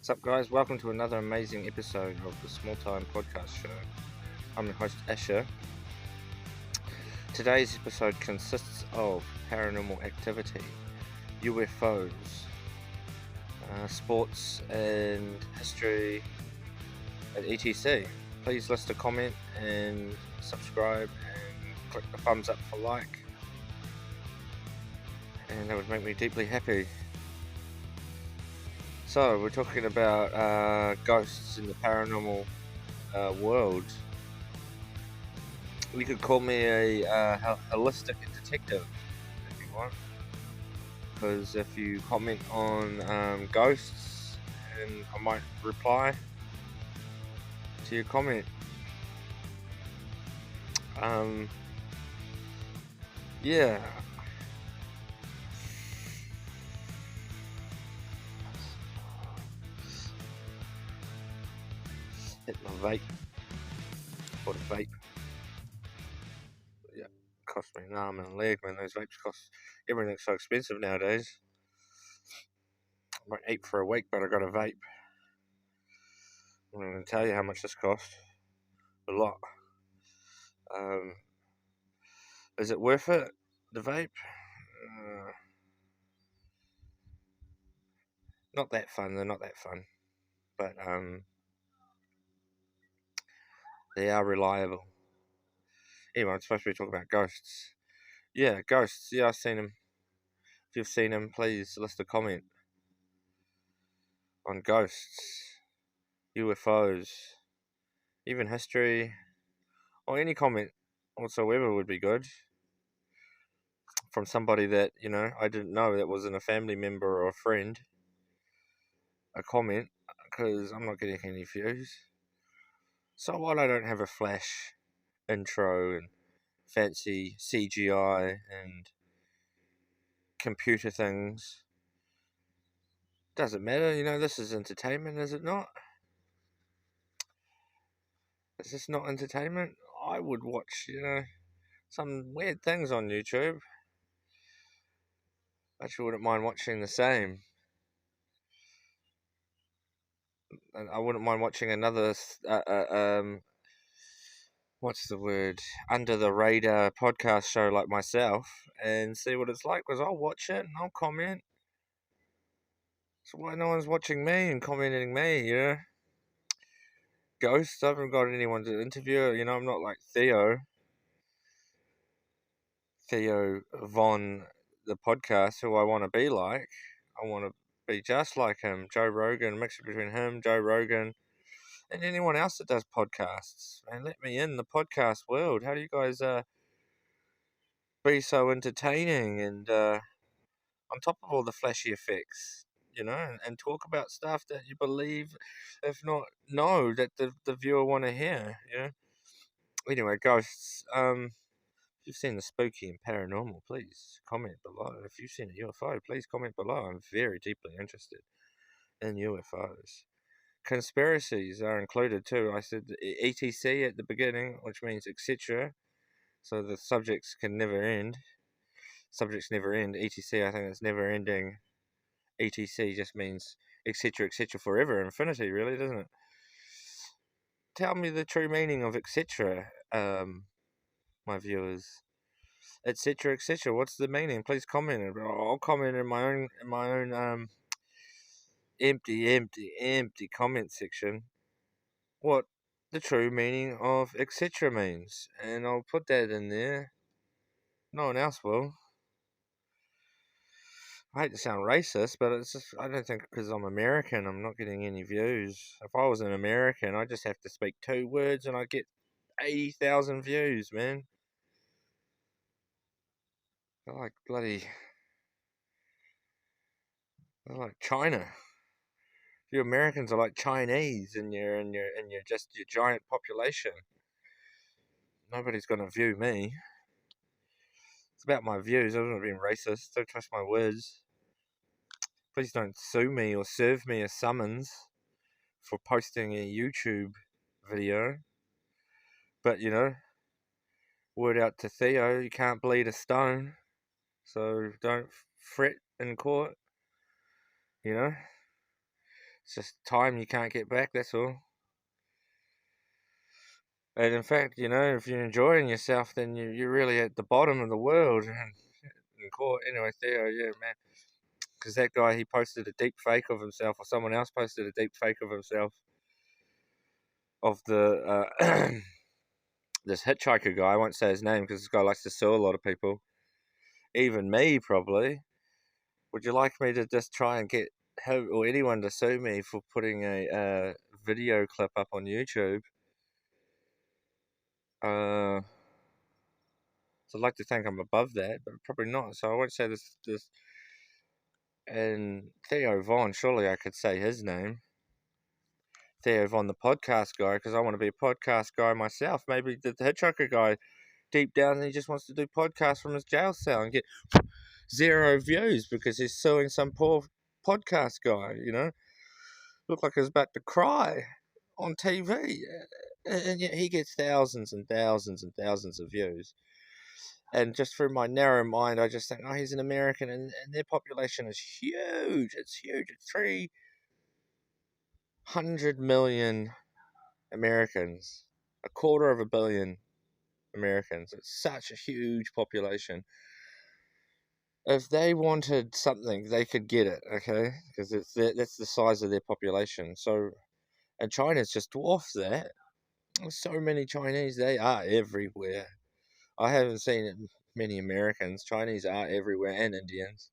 What's up, guys? Welcome to another amazing episode of the Small Time Podcast Show. I'm your host, Asher. Today's episode consists of paranormal activity, UFOs, sports and history, and etc. Please list a comment and subscribe and click the thumbs up for like, and that would make me deeply happy. So, we're talking about ghosts in the paranormal world. You could call me a holistic detective if you want, because if you comment on ghosts, and I might reply to your comment. Yeah. Hit my vape. Bought a vape. Yeah, cost me an arm and a leg, man. Those vapes cost. Everything's so expensive nowadays. I won't eat for a week, but I got a vape. I'm not going to tell you how much this cost. A lot. Is it worth it? The vape? Not that fun. They're not that fun, but they are reliable. Anyway, I'm supposed to be talking about ghosts. Yeah, ghosts. Yeah, I've seen them. If you've seen them, please list a comment on ghosts, UFOs, even history, or any comment whatsoever would be good. From somebody that, I didn't know, that wasn't a family member or a friend. A comment, because I'm not getting any views. So what? I don't have a flash intro and fancy CGI and computer things. Doesn't matter, this is entertainment, is it not? Is this not entertainment? I would watch, some weird things on YouTube. Actually, wouldn't mind watching the same. And I wouldn't mind watching another, what's the word, under the radar podcast show like myself and see what it's like, because I'll watch it and I'll comment. So why no one's watching me and commenting me, Ghosts, I haven't got anyone to interview, I'm not like Theo Von, the podcast, who I want to be like. I want to be just like him, Joe Rogan, mix it between him, Joe Rogan, and anyone else that does podcasts. Man, let me in the podcast world. How do you guys be so entertaining and on top of all the flashy effects, and talk about stuff that you believe, if not know, that the viewer want to hear, Anyway, ghosts. If you've seen the spooky and paranormal, please comment below. If you've seen a UFO, please comment below. I'm very deeply interested in UFOs. Conspiracies are included too. I said ETC at the beginning, which means etc. So the subjects can never end. Subjects never end. ETC, I think it's never ending. ETC just means etc. etc. forever, infinity, really, doesn't it? Tell me the true meaning of etc. My viewers, etc. etc. What's the meaning? Please comment. I'll comment in my own empty comment section what the true meaning of etc. means, and I'll put that in there. No one else will. I hate to sound racist, but it's just, I don't think because I'm American I'm not getting any views. If I was an American, I just have to speak 2 words and I get 80,000 views, man. They're like they're like China. You Americans are like Chinese in your just your giant population. Nobody's gonna view me. It's about my views. I'm not being racist. Don't trust my words. Please don't sue me or serve me a summons for posting a YouTube video. But word out to Theo, you can't bleed a stone. So don't fret in court. It's just time you can't get back, that's all. And in fact, if you're enjoying yourself, then you're really at the bottom of the world. Anyway, Theo, yeah, man. Because that guy, he posted a deep fake of himself, or someone else posted a deep fake of himself, of the this hitchhiker guy. I won't say his name because this guy likes to sue a lot of people, even me probably. Would you like me to just try and get him or anyone to sue me for putting a video clip up on YouTube? So I'd like to think I'm above that, but probably not. So I won't say this. And Theo Von, surely I could say his name. Theo Von, the podcast guy, because I want to be a podcast guy myself. Maybe the hitchhiker guy, deep down, he just wants to do podcasts from his jail cell and get 0 views because he's suing some poor podcast guy, Looked like he was about to cry on TV. And yet he gets thousands and thousands and thousands of views. And just through my narrow mind, I just think, oh, he's an American, and their population is huge. It's huge. It's 300 million Americans, 250 million Americans. It's such a huge population. If they wanted something, they could get it, okay? Because that's the size of their population. So, and China's just dwarfs that. There's so many Chinese, they are everywhere. I haven't seen many Americans. Chinese are everywhere, and Indians.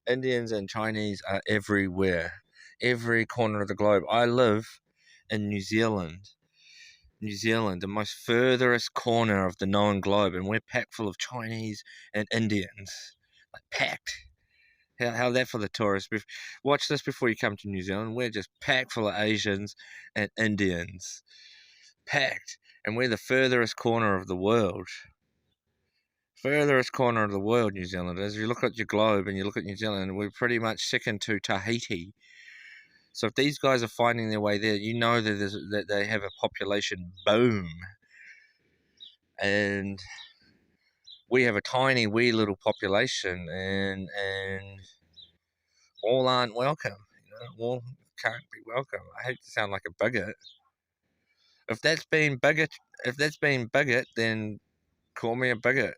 Indians and Chinese are everywhere. Every corner of the globe. I live in New Zealand. New Zealand, the most furthest corner of the known globe, and we're packed full of Chinese and Indians. Like, packed. How that for the tourists? Watch this before you come to New Zealand. We're just packed full of Asians and Indians. Packed. And we're the furthest corner of the world. Furthest corner of the world, New Zealand is. You look at your globe and you look at New Zealand, we're pretty much second to Tahiti. So if these guys are finding their way there, that they have a population boom. And we have a tiny, wee little population, and all aren't welcome. All can't be welcome. I hate to sound like a bigot. If that's being bigot, then call me a bigot.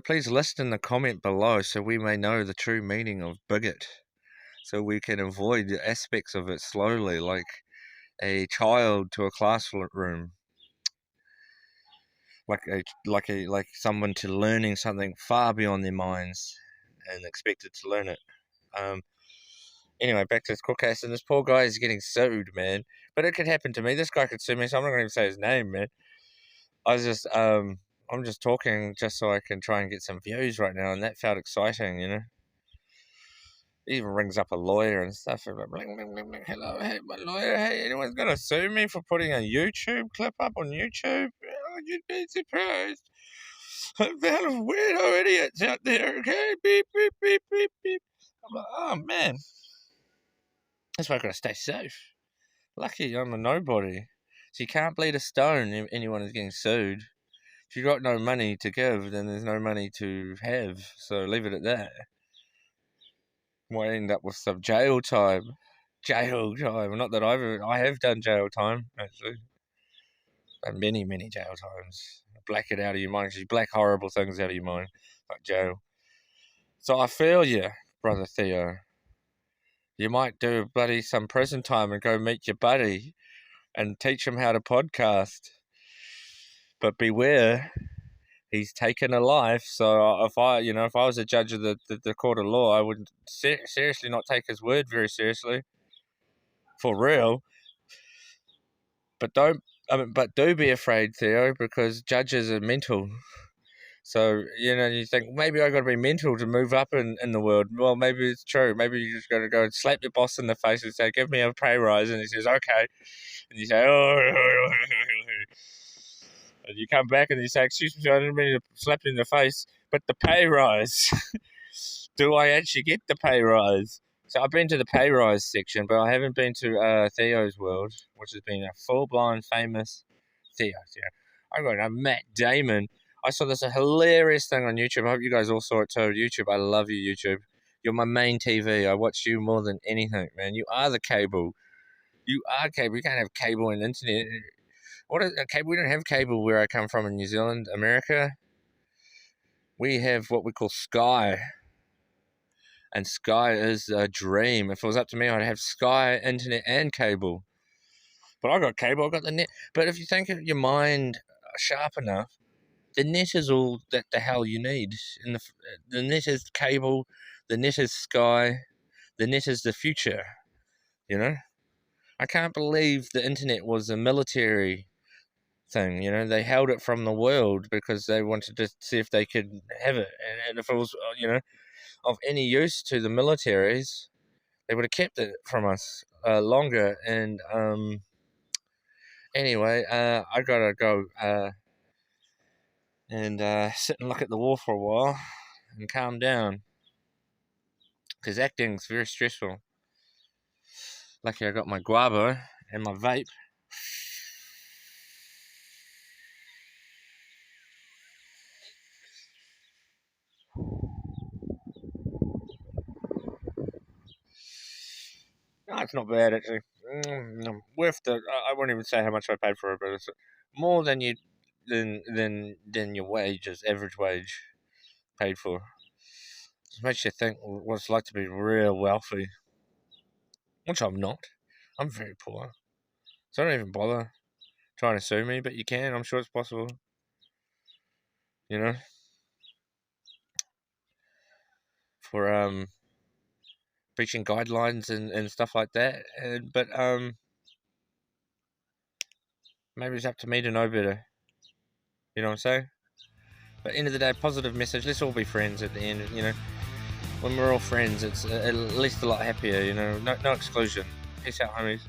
Please list in the comment below so we may know the true meaning of bigot, so we can avoid the aspects of it slowly, like a child to a classroom, like someone to learning something far beyond their minds and expected to learn it. Anyway, back to this court case, and this poor guy is getting sued, man. But it could happen to me. This guy could sue me, so I'm not going to even say his name, man. I'm just talking just so I can try and get some views right now, and that felt exciting, It even rings up a lawyer and stuff. And like, bling, bling, bling, bling. Hello, hey, my lawyer. Hey, anyone's going to sue me for putting a YouTube clip up on YouTube? Oh, you'd be surprised. A lot of weirdo idiots out there, okay? Beep, beep, beep, beep, beep. I'm like, oh, man. That's why I've got to stay safe. Lucky I'm a nobody. So you can't bleed a stone if anyone is getting sued. If you've got no money to give, then there's no money to have. So leave it at that. Might end up with some jail time. Jail time. Not that I have done jail time, actually. And many, many jail times. Black it out of your mind. You black horrible things out of your mind. Like jail. So I feel you, Brother Theo. You might do some prison time and go meet your buddy and teach him how to podcast. But beware, he's taken a life. So if I was a judge of the court of law, I would seriously not take his word very seriously, for real. But do be afraid, Theo, because judges are mental. So you think maybe I got to be mental to move up in the world. Well, maybe it's true. Maybe you just got to go and slap your boss in the face and say, "Give me a pay rise," and he says, "Okay," and you say, "Oh." And you come back and you say, "Excuse me, I didn't mean to slap you in the face, but the pay rise." Do I actually get the pay rise? So I've been to the pay rise section, but I haven't been to Theo's world, which has been a full-blown famous Theo. I got Matt Damon. I saw this a hilarious thing on YouTube. I hope you guys all saw it too. YouTube, I love you, YouTube. You're my main TV. I watch you more than anything, man. You are the cable. You are cable. You can't have cable and internet. What is a cable? We don't have cable where I come from in New Zealand, America. We have what we call Sky. And Sky is a dream. If it was up to me, I'd have Sky, internet, and cable. But I got cable, I got the net. But if you think of your mind sharp enough, the net is all that the hell you need. And the net is cable, the net is Sky, the net is the future. You know, I can't believe the internet was a military thing. You know, they held it from the world because they wanted to see if they could have it, and if it was, of any use to the militaries, they would have kept it from us longer. And anyway, I gotta go and sit and look at the wall for a while and calm down, because acting's very stressful. Lucky I got my guava and my vape. No, it's not bad actually. Worth the. I won't even say how much I paid for it, but it's more than your wages, average wage, paid for. It makes you think what it's like to be real wealthy, which I'm not. I'm very poor, so I don't even bother trying to sue me. But you can. I'm sure it's possible. You know, for breaching guidelines and stuff like that. But maybe it's up to me to know better. You know what I'm saying? But end of the day, positive message. Let's all be friends at the end. You know, when we're all friends, it's at least a lot happier. You know, no exclusion. Peace out, homies.